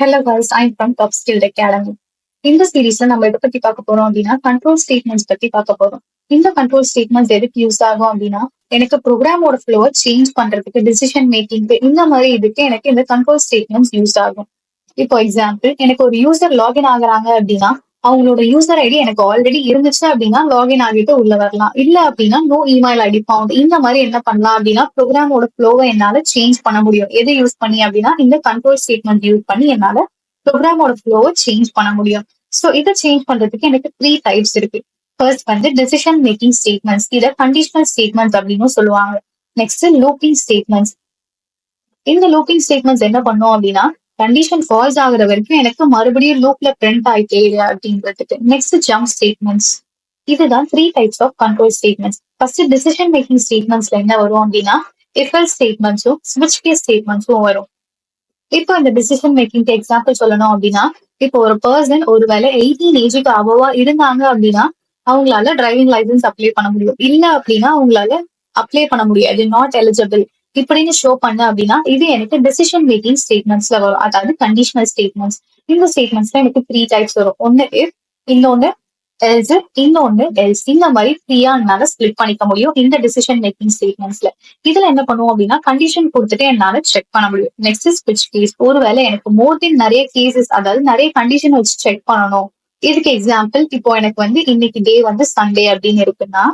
Hello guys, I'm from Top Skilled Academy. இந்த சீரீஸ்ல நம்ம எதை பத்தி பார்க்க போறோம் அப்படின்னா கண்ட்ரோல் ஸ்டேட்மெண்ட்ஸ் பத்தி பார்க்க போறோம். இந்த கண்ட்ரோல் ஸ்டேட்மெண்ட்ஸ் எதுக்கு யூஸ் ஆகும் அப்படின்னா எனக்கு ப்ரோக்ராமோட ஃப்ளோவை சேஞ்ச் பண்றதுக்கு, டிசிஷன் மேக்கிங்க்கு இந்த மாதிரி இதுக்கு எனக்கு இந்த கண்ட்ரோல் ஸ்டேட்மெண்ட்ஸ் யூஸ் ஆகும். இப்போ எக்ஸாம்பிள், எனக்கு ஒரு யூசர் லாகின் ஆகுறாங்க அப்படின்னா அவங்களோட யூசர் ஐடி எனக்கு ஆல்ரெடி இருந்துச்சு அப்படின்னா லாகின் ஆகிட்டு உள்ள வரலாம். இல்ல அப்படின்னா நோ இமெயில் ஐடி ஃபவுண்ட். இந்த மாதிரி என்ன பண்ணலாம் அப்படின்னா ப்ரோக்ராமோட ஃப்ளோவை என்னால சேஞ்ச் பண்ண முடியும். எதை யூஸ் பண்ணி அப்படின்னா இந்த கண்ட்ரோல் ஸ்டேட்மெண்ட் யூஸ் பண்ணி என்னால ப்ரோக்ராமோட ஃப்ளோவை சேஞ்ச் பண்ண முடியும். ஸோ இதை சேஞ்ச் பண்றதுக்கு எனக்கு 3 டைப்ஸ் இருக்கு. ஃபர்ஸ்ட் வந்து டிசிஷன் மேக்கிங் ஸ்டேட்மெண்ட்ஸ், இதை கண்டிஷனல் ஸ்டேட்மெண்ட்ஸ் அப்படின்னு சொல்லுவாங்க. Next looping statements. இந்த லூப்பிங் ஸ்டேட்மெண்ட்ஸ் என்ன பண்ணும் அப்படின்னா கண்டிஷன் ஃபால்ஸ் ஆகுற வரைக்கும் எனக்கு மறுபடியும் லூப்ல பிரிண்ட் ஆயிட்டே அப்படின்றதுக்கு. Next jump statements. இதுதான் 3 types of control statements. First decision making ஸ்டேட்மெண்ட்ஸ்ல என்ன வரும் அப்படின்னா இஃப் எல்ஸ் ஸ்டேட்மெண்ட்ஸும் ஸ்விட்ச் கேஸ் ஸ்டேட்மெண்ட்ஸும் வரும். இப்போ இந்த டிசிஷன் மேக்கிங்க்கு எக்ஸாம்பிள் சொல்லணும் அப்படின்னா இப்போ ஒரு பர்சன் ஒருவேளை 18 ஏஜுக்கு அபோவா இருந்தாங்க அப்படின்னா அவங்களால டிரைவிங் லைசன்ஸ் அப்ளை பண்ண முடியும். இல்ல அப்படின்னா அவங்களால அப்ளை பண்ண முடியாது, நாட் எலிஜிபிள் இப்படின்னு ஷோ பண்ண அப்படின்னா இது எனக்கு டிசிஷன் மேக்கிங் ஸ்டேட்மெண்ட்ஸ்ல வரும், அதாவது கண்டிஷனல் ஸ்டேட்மெண்ட்ஸ். இந்த ஸ்டேட்மெண்ட்ஸ்ல எனக்கு 3 டைப்ஸ் வரும். ஒன்னு இஃப், இன்னொன்னு எல்ஸ், இன்னொன்னு எல்ஸ். இந்த மாதிரி 3 என்னால ஸ்பிளிட் பண்ணிக்க முடியும் இந்த டிசிஷன் மேக்கிங் ஸ்டேட்மெண்ட்ஸ்ல. இதுல என்ன பண்ணுவோம் அப்படின்னா கண்டிஷன் கொடுத்துட்டு என்னால செக் பண்ண முடியும். நெக்ஸ்ட் ஸ்விட்ச் கேஸ். ஒருவேளை எனக்கு மோர் தென் நிறைய கேசஸ், அதாவது நிறைய கண்டிஷன் வச்சு செக் பண்ணணும். இதுக்கு எக்ஸாம்பிள், இப்போ எனக்கு வந்து இன்னைக்கு டே வந்து சண்டே அப்படின்னு இருக்குன்னா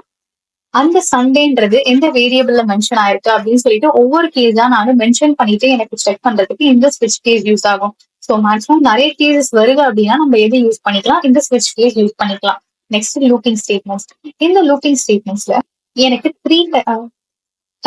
அந்த சண்டேன்றது எந்த வேரியபிள்ல மென்ஷன் ஆயிருக்கு அப்படின்னு சொல்லிட்டு ஒவ்வொரு கேஸா நானும் மென்ஷன் பண்ணிட்டு எனக்கு செக் பண்றதுக்கு இந்த ஸ்விட்ச் கேஸ் யூஸ் ஆகும். ஸோ மேக்ஸிமம் நிறைய கேசஸ் வருது அப்படின்னா நம்ம எதை யூஸ் பண்ணிக்கலாம், இந்த ஸ்விட்ச் கேஸ் யூஸ் பண்ணிக்கலாம். Next looping statements. இந்த லூப்பிங் ஸ்டேட்மெண்ட்ஸ்ல எனக்கு 3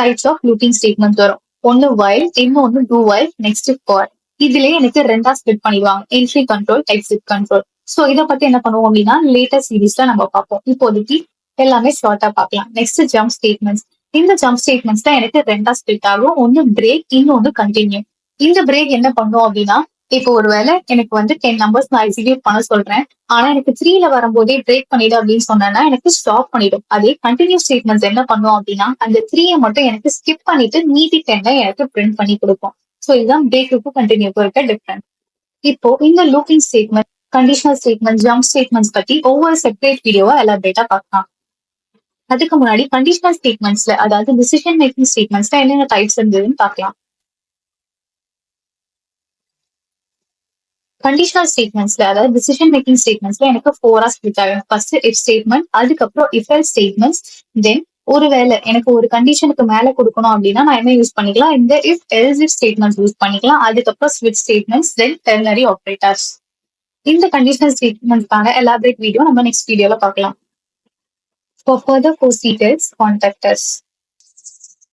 டைப்ஸ் ஆஃப் லூப்பிங் ஸ்டேட்மெண்ட் வரும். ஒன்னு வைல், இன்னொன்னு டூ வைல், நெக்ஸ்ட் ஃபார். இதுலயே எனக்கு 2 ஸ்பிளிட் பண்ணிடுவாங்க, entry control, exit control. So இதை பத்தி என்ன பண்ணுவோம் அப்படின்னா லேட்டஸ்ட் சீரீஸ்ல நம்ம பார்ப்போம். இப்போதைக்கு எல்லாமே ஷார்ட்டா பார்க்கலாம். Next jump statements. இந்த ஜம்ப் ஸ்டேட்மெண்ட்ஸ் தான் எனக்கு 2 ஸ்பிளிட் ஆகும். ஒன்னு பிரேக், இன்னொன்னு கண்டினியூ. இந்த பிரேக் என்ன பண்ணும் அப்படின்னா இப்போ ஒருவேளை எனக்கு வந்து 10 நம்பர்ஸ் நான் எக்ஸிக்யூட் பண்ண சொல்றேன், ஆனா எனக்கு 3ல வரும்போதே பிரேக் பண்ணிடு அப்படின்னு சொன்னேன்னா எனக்கு ஸ்டாப் பண்ணிடும். அதே கண்டினியூ ஸ்டேட்மெண்ட்ஸ் என்ன பண்ணும் அப்படின்னா அந்த 3 மட்டும் எனக்கு ஸ்கிப் பண்ணிட்டு மீதி 10 எனக்கு பிரிண்ட் பண்ணி கொடுக்கும். ஸோ இதுதான் பிரேக்குக்கும் கண்டினியூக்கும் இருக்க டிஃபரன்ஸ். இப்போ இந்த looping statement, conditional statement, jump statements பத்தி ஒவ்வொரு செப்பரேட் வீடியோவா எலாபரேட்டா பார்க்கலாம். அதுக்கு முன்னாடி கண்டிஷனல் ஸ்டேட்மெண்ட்ஸ்ல, அதாவது டிசிஷன் மேக்கிங் ஸ்டேட்மெண்ட்ஸ்ல என்னென்ன டைப்ஸ் இருந்ததுன்னு பார்க்கலாம். கண்டிஷனல் ஸ்டேட்மெண்ட்ஸ்ல, அதாவது டிசிஷன் மேக்கிங் ஸ்டேட்மெண்ட்ஸ்ல எனக்கு 4 ஸ்பிளிட் ஆகும். ஃபர்ஸ்ட் இஃப் ஸ்டேட்மெண்ட், அதுக்கப்புறம் இஃப் எல்ஸ் ஸ்டேட்மெண்ட்ஸ், தென் ஒருவேளை எனக்கு ஒரு கண்டிஷனுக்கு மேல கொடுக்கணும் அப்படின்னா நான் என்ன யூஸ் பண்ணிக்கலாம், இந்த if else if statements use பண்ணிக்கலாம். அதுக்கப்புறம் ஸ்விட்ச் ஸ்டேட்மெண்ட்ஸ், தென் டெர்னரி ஆபரேட்டர்ஸ். இந்த கண்டிஷனல் ஸ்டேட்மெண்ட்ஸ்க்கான எலாபரேட் வீடியோ நம்ம நெக்ஸ்ட் வீடியோல பார்க்கலாம். For further course details, contact us.